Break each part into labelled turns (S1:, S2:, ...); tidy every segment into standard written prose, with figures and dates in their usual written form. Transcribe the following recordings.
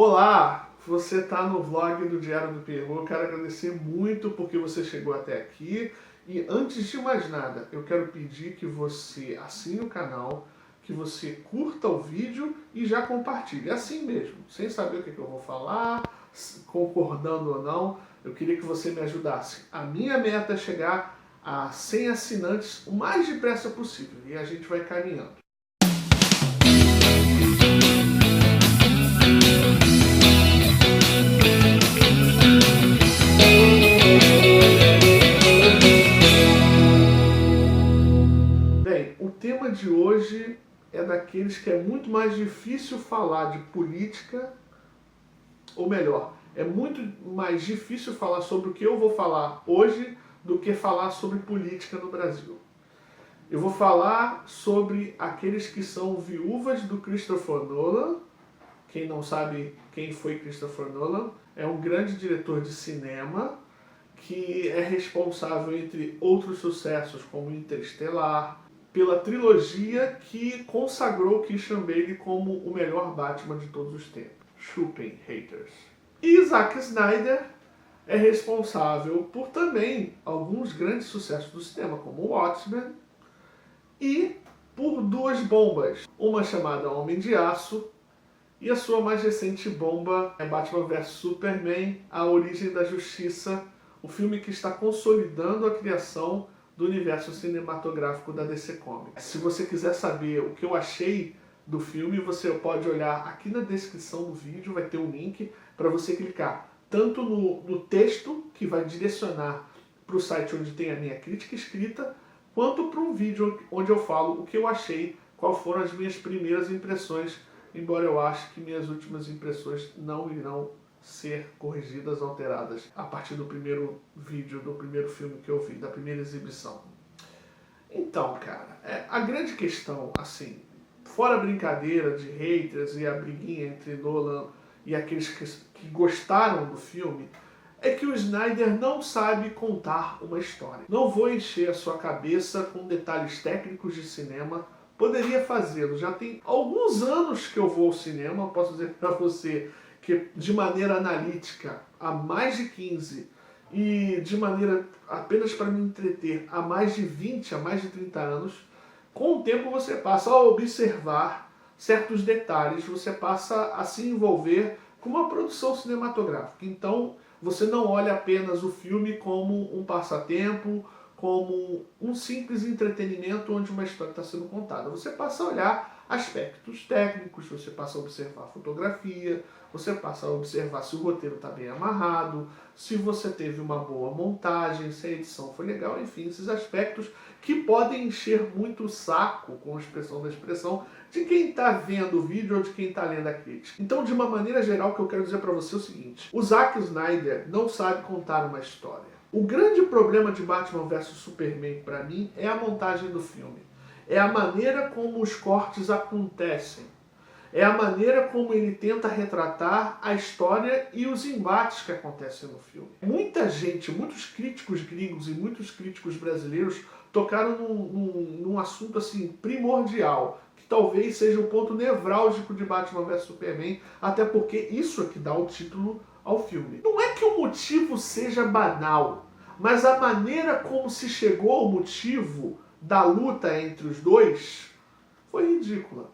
S1: Olá, você está no vlog do Diário do Pierrot. Eu quero agradecer muito porque você chegou até aqui. E antes de mais nada, eu quero pedir que você assine o canal, que você curta o vídeo e já compartilhe. Assim mesmo, sem saber o que eu vou falar, concordando ou não. Eu queria que você me ajudasse. A minha meta é chegar a 100 assinantes o mais depressa possível. E a gente vai caminhando. O tema de hoje é daqueles que é muito mais difícil falar de política, ou melhor, é muito mais difícil falar sobre o que eu vou falar hoje do que falar sobre política no Brasil. Eu vou falar sobre aqueles que são viúvas do Christopher Nolan. Quem não sabe quem foi Christopher Nolan, é um grande diretor de cinema que é responsável, entre outros sucessos, como Interestelar, pela trilogia que consagrou Christian Bale como o melhor Batman de todos os tempos. Chupem, haters. E Zack Snyder é responsável por também alguns grandes sucessos do cinema, como Watchmen, e por duas bombas. Uma chamada Homem de Aço, e a sua mais recente bomba é Batman vs Superman, A Origem da Justiça, o filme que está consolidando a criação do universo cinematográfico da DC Comics. Se você quiser saber o que eu achei do filme, você pode olhar aqui na descrição do vídeo, vai ter um link para você clicar tanto no texto, que vai direcionar para o site onde tem a minha crítica escrita, quanto para um vídeo onde eu falo o que eu achei, quais foram as minhas primeiras impressões, embora eu ache que minhas últimas impressões não irão ser corrigidas, alteradas a partir do primeiro vídeo, do primeiro filme que eu vi, da primeira exibição. Então, cara, a grande questão, assim, fora a brincadeira de haters e a briguinha entre Nolan e aqueles que gostaram do filme, é que o Snyder não sabe contar uma história. Não vou encher a sua cabeça com detalhes técnicos de cinema, poderia fazê-lo. Já tem alguns anos que eu vou ao cinema, posso dizer para você que de maneira analítica há mais de 15 e de maneira apenas para me entreter há mais de 20, há mais de 30 anos, com o tempo você passa a observar certos detalhes, você passa a se envolver com uma produção cinematográfica. Então você não olha apenas o filme como um passatempo, como um simples entretenimento onde uma história está sendo contada. Você passa a olhar aspectos técnicos, você passa a observar a fotografia, você passa a observar se o roteiro está bem amarrado, se você teve uma boa montagem, se a edição foi legal, enfim, esses aspectos que podem encher muito o saco, com a expressão da expressão, de quem está vendo o vídeo ou de quem está lendo a crítica. Então, de uma maneira geral, o que eu quero dizer para você é o seguinte: o Zack Snyder não sabe contar uma história. O grande problema de Batman vs Superman, para mim, é a montagem do filme. É a maneira como os cortes acontecem. É a maneira como ele tenta retratar a história e os embates que acontecem no filme. Muita gente, muitos críticos gringos e muitos críticos brasileiros tocaram num assunto assim primordial, que talvez seja o ponto nevrálgico de Batman vs Superman, até porque isso é que dá o título ao filme. Não é que o motivo seja banal, mas a maneira como se chegou ao motivo da luta entre os dois foi ridícula.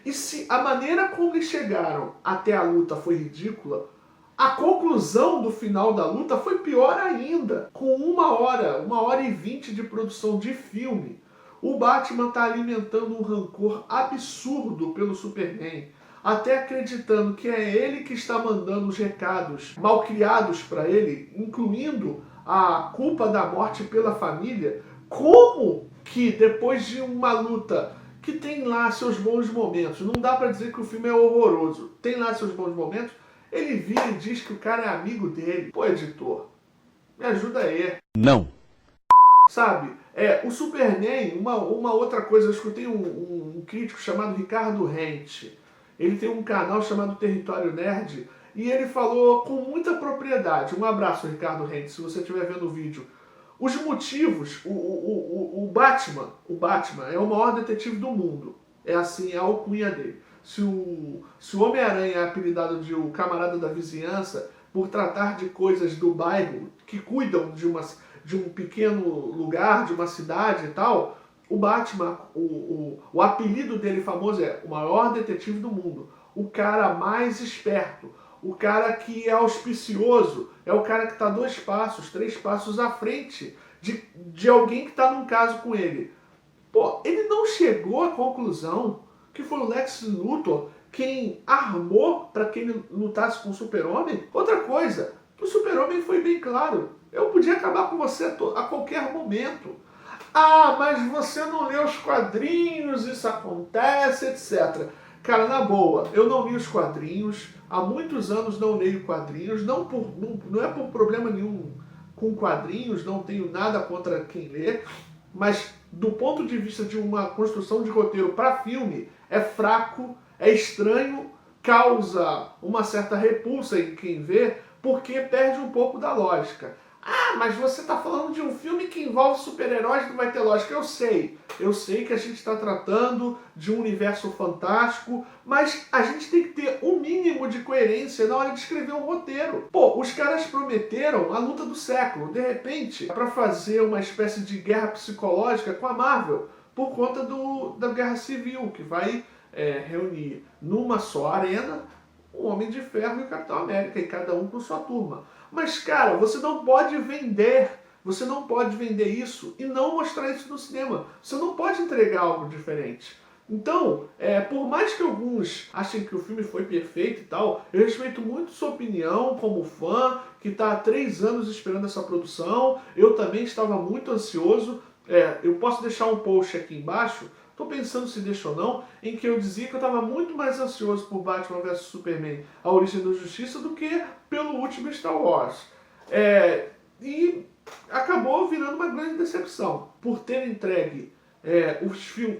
S1: E se a maneira como eles chegaram até a luta foi ridícula, a conclusão do final da luta foi pior ainda. Com 1h20 de produção de filme, o Batman está alimentando um rancor absurdo pelo Superman, até acreditando que é ele que está mandando os recados malcriados para ele, incluindo a culpa da morte pela família. Como que depois de uma luta que tem lá seus bons momentos, não dá para dizer que o filme é horroroso, tem lá seus bons momentos, ele vira e diz que o cara é amigo dele. Pô, editor, me ajuda aí.
S2: Não.
S1: Sabe, o Superman, uma outra coisa, eu escutei um crítico chamado Ricardo Rente. Ele tem um canal chamado Território Nerd e ele falou com muita propriedade. Um abraço, Ricardo Rente, se você estiver vendo o vídeo. Os motivos, o Batman é o maior detetive do mundo. É assim, é a alcunha dele. se o Homem-Aranha é apelidado de o camarada da vizinhança por tratar de coisas do bairro que cuidam de um pequeno lugar, de uma cidade e tal, o Batman, o apelido dele famoso é o maior detetive do mundo, o cara mais esperto, o cara que é auspicioso, é o cara que está 2 passos, 3 passos à frente de alguém que está num caso com ele. Pô, ele não chegou à conclusão que foi o Lex Luthor quem armou para que ele lutasse com o Super-Homem? Outra coisa, o Super-Homem foi bem claro, eu podia acabar com você a qualquer momento. Ah, mas você não leu os quadrinhos, isso acontece, etc. Cara, na boa, eu não li os quadrinhos, há muitos anos não leio quadrinhos, não é por problema nenhum com quadrinhos, não tenho nada contra quem lê, mas do ponto de vista de uma construção de roteiro para filme, é fraco, é estranho, causa uma certa repulsa em quem vê, porque perde um pouco da lógica. Ah, mas você está falando de um filme que envolve super-heróis, não vai ter lógica. Eu sei que a gente está tratando de um universo fantástico, mas a gente tem que ter um mínimo de coerência na hora de escrever um roteiro. Pô, os caras prometeram a luta do século, de repente, para fazer uma espécie de guerra psicológica com a Marvel, por conta da Guerra Civil, que vai reunir numa só arena o Homem de Ferro e o Capitão América, e cada um com sua turma. Mas, cara, você não pode vender isso e não mostrar isso no cinema. Você não pode entregar algo diferente. Então, por mais que alguns achem que o filme foi perfeito e tal, eu respeito muito sua opinião como fã, que está há 3 anos esperando essa produção. Eu também estava muito ansioso. Eu posso deixar um post aqui embaixo, estou pensando se deixa ou não, em que eu dizia que eu estava muito mais ansioso por Batman vs Superman, A Origem da Justiça, do que pelo último Star Wars. E acabou virando uma grande decepção. Por ter entregue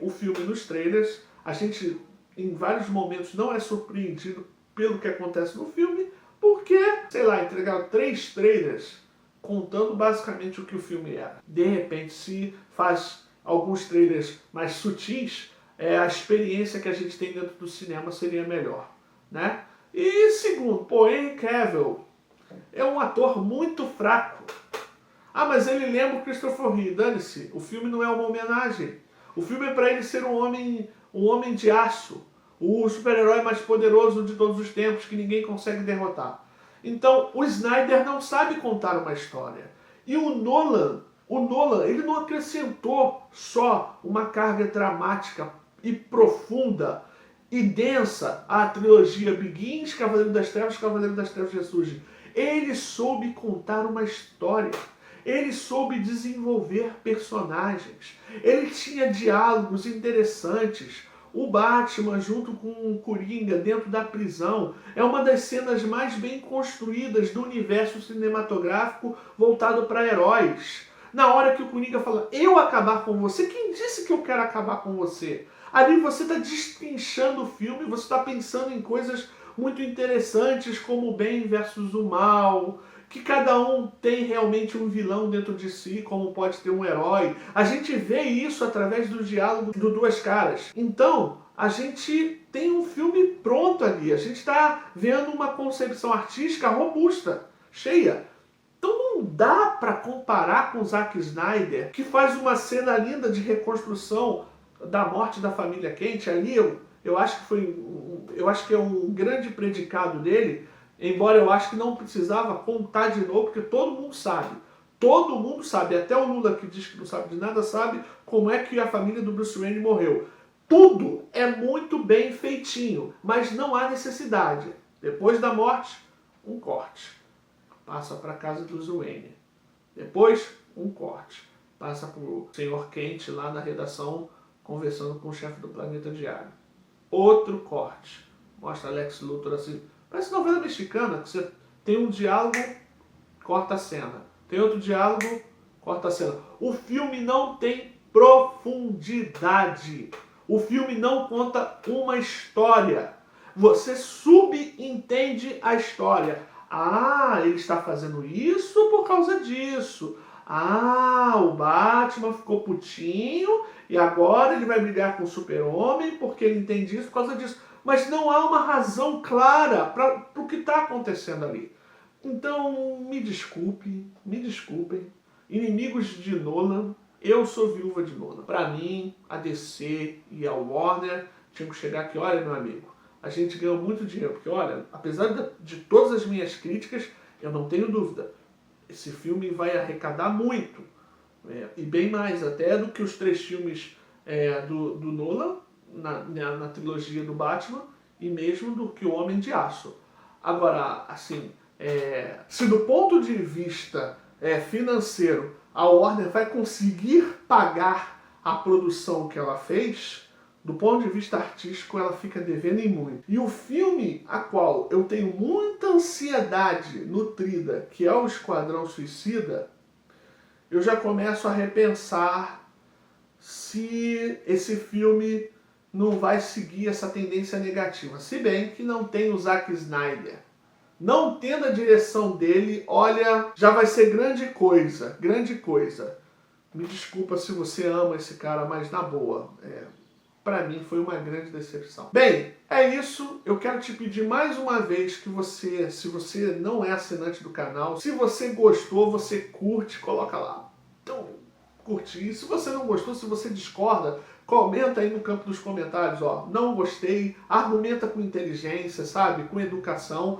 S1: o filme nos trailers, a gente em vários momentos não é surpreendido pelo que acontece no filme, porque, sei lá, entregaram 3 trailers contando basicamente o que o filme era. De repente, se faz alguns trailers mais sutis, a experiência que a gente tem dentro do cinema seria melhor, né? E segundo, Henry Cavill é um ator muito fraco. Ah, mas ele lembra o Christopher Reeve. Dane-se, o filme não é uma homenagem. O filme é para ele ser um homem de aço, o super-herói mais poderoso de todos os tempos que ninguém consegue derrotar. Então, o Snyder não sabe contar uma história. E o Nolan, ele não acrescentou só uma carga dramática e profunda e densa à trilogia Begins, Cavaleiro das Trevas ressurge. Ele soube contar uma história. Ele soube desenvolver personagens. Ele tinha diálogos interessantes. O Batman junto com o Coringa dentro da prisão é uma das cenas mais bem construídas do universo cinematográfico voltado para heróis. Na hora que o Coringa fala, eu acabar com você, quem disse que eu quero acabar com você? Ali você está destrinchando o filme, você está pensando em coisas muito interessantes como o bem versus o mal, que cada um tem realmente um vilão dentro de si, como pode ter um herói. A gente vê isso através do diálogo do Duas Caras. Então, a gente tem um filme pronto ali. A gente está vendo uma concepção artística robusta, cheia. Então não dá para comparar com o Zack Snyder, que faz uma cena linda de reconstrução da morte da família Kent. Ali eu acho que é um grande predicado dele. Embora eu acho que não precisava contar de novo, porque todo mundo sabe, até o Lula que diz que não sabe de nada sabe como é que a família do Bruce Wayne morreu. Tudo é muito bem feitinho, mas não há necessidade. Depois da morte, um corte. Passa para a casa do Bruce Wayne. Depois, um corte. Passa para o Sr. Kent lá na redação, conversando com o chefe do Planeta Diário. Outro corte. Mostra Lex Luthor assim. Parece novela mexicana, que você tem um diálogo, corta a cena. Tem outro diálogo, corta a cena. O filme não tem profundidade. O filme não conta uma história. Você subentende a história. Ah, ele está fazendo isso por causa disso. Ah, o Batman ficou putinho e agora ele vai brigar com o Super-Homem porque ele entende isso por causa disso. mas não há uma razão clara para o que está acontecendo ali. Então, me desculpem, inimigos de Nolan, eu sou viúva de Nolan. Para mim, a DC e a Warner tinham que chegar aqui, olha, meu amigo, a gente ganhou muito dinheiro, porque olha, apesar de todas as minhas críticas, eu não tenho dúvida, esse filme vai arrecadar muito, e bem mais até do que os 3 filmes do Nolan, na trilogia do Batman, e mesmo do que o Homem de Aço. Agora, assim, se do ponto de vista financeiro a Warner vai conseguir pagar a produção que ela fez, do ponto de vista artístico ela fica devendo em muito. E o filme a qual eu tenho muita ansiedade nutrida, que é o Esquadrão Suicida, eu já começo a repensar se esse filme não vai seguir essa tendência negativa. Se bem que não tem o Zack Snyder. Não tendo a direção dele, olha, já vai ser grande coisa, grande coisa. Me desculpa se você ama esse cara, mas na boa, pra mim foi uma grande decepção. Bem, é isso. Eu quero te pedir mais uma vez que você, se você não é assinante do canal, se você gostou, você curte, coloca lá. Então, curtir. E se você não gostou, se você discorda, comenta aí no campo dos comentários, ó, não gostei, argumenta com inteligência, sabe, com educação.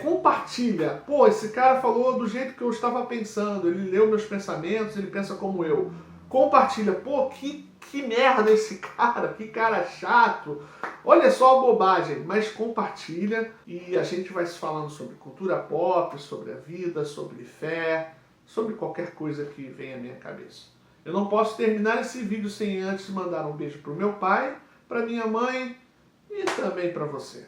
S1: Compartilha. Pô, esse cara falou do jeito que eu estava pensando, ele leu meus pensamentos, ele pensa como eu. Compartilha. Pô, que merda esse cara, que cara chato. Olha só a bobagem, mas compartilha e a gente vai se falando sobre cultura pop, sobre a vida, sobre fé, sobre qualquer coisa que venha à minha cabeça. Eu não posso terminar esse vídeo sem antes mandar um beijo pro meu pai, pra minha mãe e também pra você.